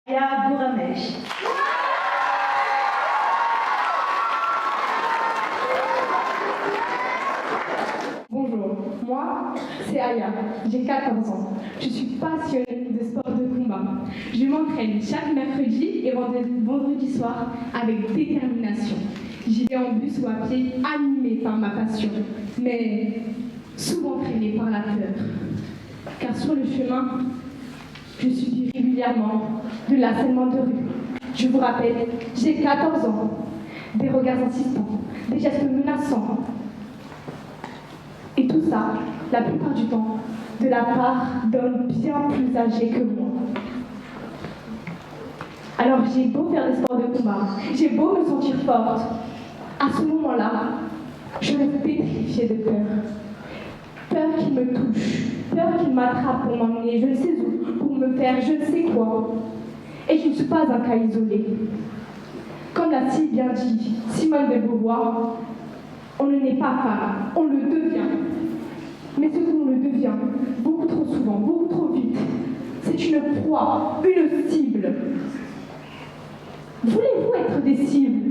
Aya Gouramesh. Bonjour, moi, c'est Aya, j'ai 14 ans. Je suis passionnée de sport de combat. Je m'entraîne chaque mercredi et vendredi soir avec détermination. J'y vais en bus ou à pied, animée par ma passion, mais souvent freinée par la peur. Car sur le chemin, je subis régulièrement de l'harcèlement de rue. Je vous rappelle, j'ai 14 ans. Des regards insistants, des gestes menaçants. Et tout ça, la plupart du temps, de la part d'hommes bien plus âgés que moi. Alors j'ai beau faire des sports de combat, j'ai beau me sentir forte, à ce moment-là, je reste pétrifiée de peur. Peur qu'il me touche, peur qu'il m'attrape pour m'emmener je ne sais où, pour me faire je ne sais quoi. Et je ne suis pas un cas isolé. Comme l'a si bien dit Simone de Beauvoir, on ne naît pas femme, on le devient. Mais ce qu'on le devient, beaucoup trop souvent, beaucoup trop vite, c'est une proie, une cible. Voulez-vous être des cibles?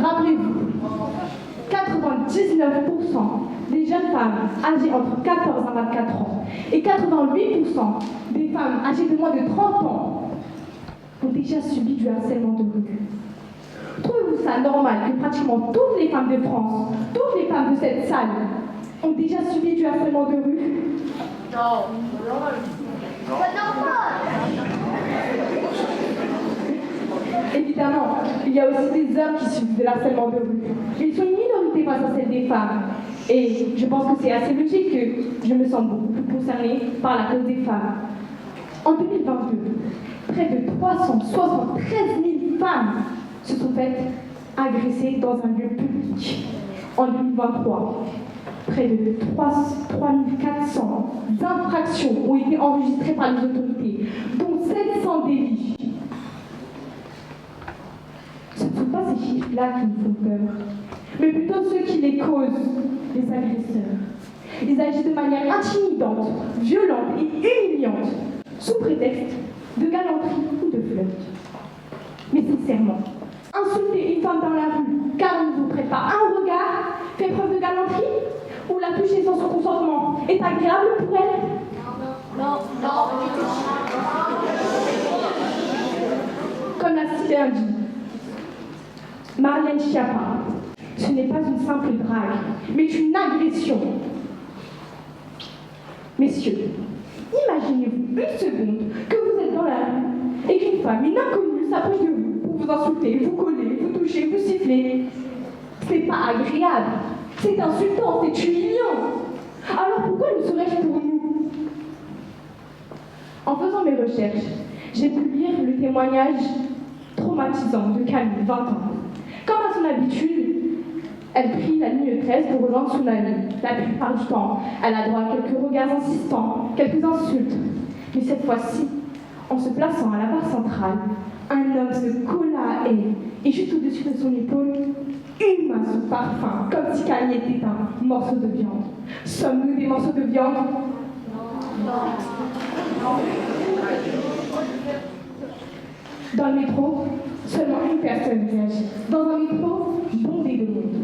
Rappelez-vous, 99% des jeunes femmes âgées entre 14 à 24 ans et 88% des femmes âgées de moins de 30 ans ont déjà subi du harcèlement de rue. Trouvez-vous ça normal que pratiquement toutes les femmes de France, toutes les femmes de cette salle ont déjà subi du harcèlement de rue? Non. Évidemment, il y a aussi des hommes qui subissent de l'harcèlement de rue. Ils sont une minorité face à celle des femmes. Et je pense que c'est assez logique que je me sens beaucoup plus concernée par la cause des femmes. En 2022, près de 373 000 femmes se sont faites agresser dans un lieu public. En 2023, près de 3 400 infractions ont été enregistrées par les autorités, dont 700 délits. Ce ne sont pas ces chiffres-là qui me font peur, mais plutôt ceux qui les causent, les agresseurs. Ils agissent de manière intimidante, violente et humiliante, sous prétexte de galanterie ou de flirt. Mais sincèrement, insulter une femme dans la rue car on ne vous prête pas un regard fait preuve de galanterie, ou la toucher sans son consentement est agréable pour elle? Non. Comme l'a si bien dit Marlène Schiappa, ce n'est pas une simple drague, mais une agression. Messieurs, imaginez-vous une seconde que vous êtes dans la rue et qu'une femme, une inconnue, s'approche de vous pour vous insulter, vous coller, vous toucher, vous siffler. C'est pas agréable, c'est insultant, c'est humiliant. Alors pourquoi le serait-ce pour nous? En faisant mes recherches, j'ai pu lire le témoignage traumatisant de Camille, 20 ans. Comme à son habitude, elle prit la ligne 13 pour rejoindre son amie. La plupart du temps, elle a droit à quelques regards insistants, quelques insultes. Mais cette fois-ci, en se plaçant à la barre centrale, un homme se colla à elle et juste au-dessus de son épaule, une main sous parfum, comme si Camille était un morceau de viande. Sommes-nous des morceaux de viande? Dans le métro, seulement une personne réagit. Dans un métro bondé de monde.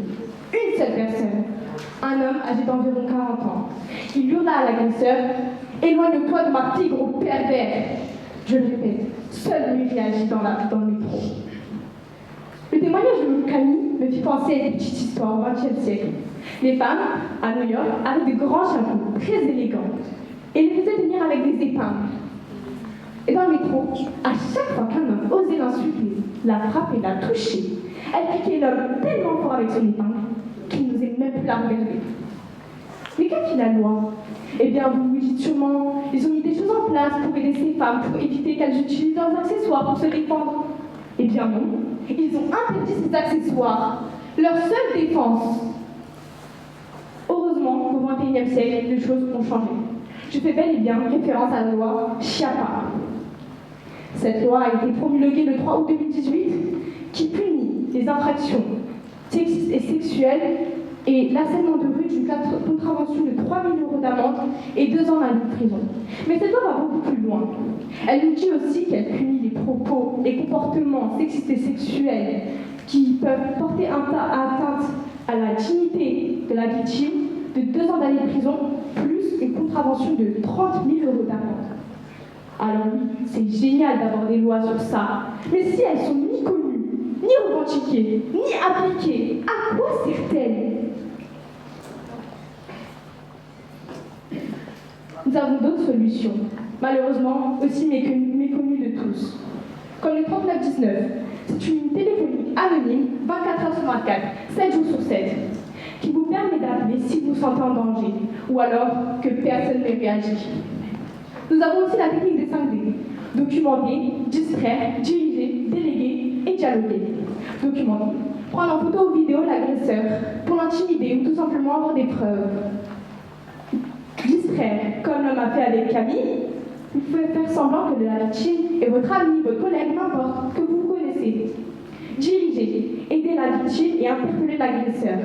Une seule personne. Un homme âgé d'environ 40 ans. Il hurla à l'agresseur « Éloigne-toi de ma fille, gros pervers !» Je le répète, seul lui réagit dans le métro. Le témoignage de Camille me fit penser à une petite histoire au XXe siècle. Les femmes, à New York, avaient de grands chapeaux, très élégants. Et les faisaient tenir avec des épingles. Et dans le métro, à chaque fois qu'un homme osait l'insulter, la frapper, la toucher, elle piquait l'homme tellement fort avec son épingle qu'il n'osait même plus la regarder. Mais qu'a fait la loi? Eh bien, vous vous dites sûrement, ils ont mis des choses en place pour aider ces femmes, pour éviter qu'elles utilisent leurs accessoires pour se défendre. Eh bien non, ils ont interdit ces accessoires, leur seule défense. Heureusement qu'au XXIe siècle, les choses ont changé. Je fais bel et bien référence à la loi Schiappa. Cette loi a été promulguée le 3 août 2018 qui punit les infractions sexistes et sexuelles et l'harcèlement de rue d'une contravention de 3 000 € d'amende et 2 ans de prison. Mais cette loi va beaucoup plus loin. Elle nous dit aussi qu'elle punit les propos et comportements sexistes et sexuels qui peuvent porter atteinte à la dignité de la victime de 2 ans de prison, plus une contravention de 30 000 € d'amende. Alors oui, c'est génial d'avoir des lois sur ça, mais si elles sont ni connues, ni revendiquées, ni appliquées, à quoi servent-elles? Nous avons d'autres solutions, malheureusement aussi méconnues de tous. Comme le 3919, c'est une téléphonie anonyme 24 heures sur 24, 7 jours sur 7, qui vous permet d'appeler si vous vous sentez en danger, ou alors que personne ne réagit. Nous avons aussi la technique des 5D. Documenter, distraire, diriger, déléguer et dialoguer. Documenter. Prendre en photo ou vidéo l'agresseur pour l'intimider ou tout simplement avoir des preuves. Distraire, comme l'homme a fait avec Camille. Vous pouvez faire semblant que la victime est votre ami, votre collègue, n'importe, que vous connaissez. Diriger. Aider la victime et interpeller l'agresseur.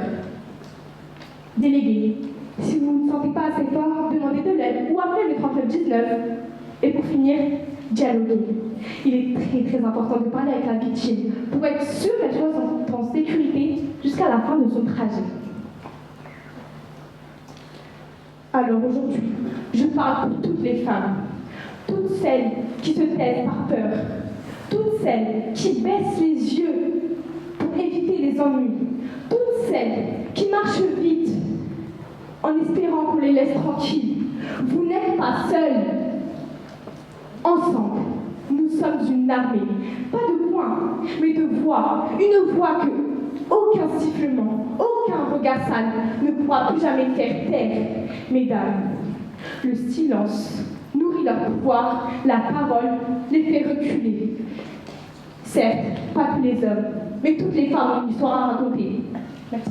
Déléguer. Si vous ne vous sentez pas assez fort, demandez de l'aide ou appelez le 3919. Et pour finir, dialoguer. Il est très très important de parler avec la victime pour être sûr qu'elle soit en sécurité jusqu'à la fin de son trajet. Alors aujourd'hui, je parle pour toutes les femmes, toutes celles qui se taisent par peur, toutes celles qui baissent les yeux pour éviter les ennuis, toutes celles qui marchent vite en espérant qu'on les laisse tranquilles. Vous n'êtes pas seuls. Ensemble, nous sommes une armée, pas de poings, mais de voix, une voix que aucun sifflement, aucun regard sale ne pourra plus jamais faire taire. Mesdames, le silence nourrit leur pouvoir, la parole les fait reculer. Certes, pas tous les hommes, mais toutes les femmes ont une histoire à raconter. Merci.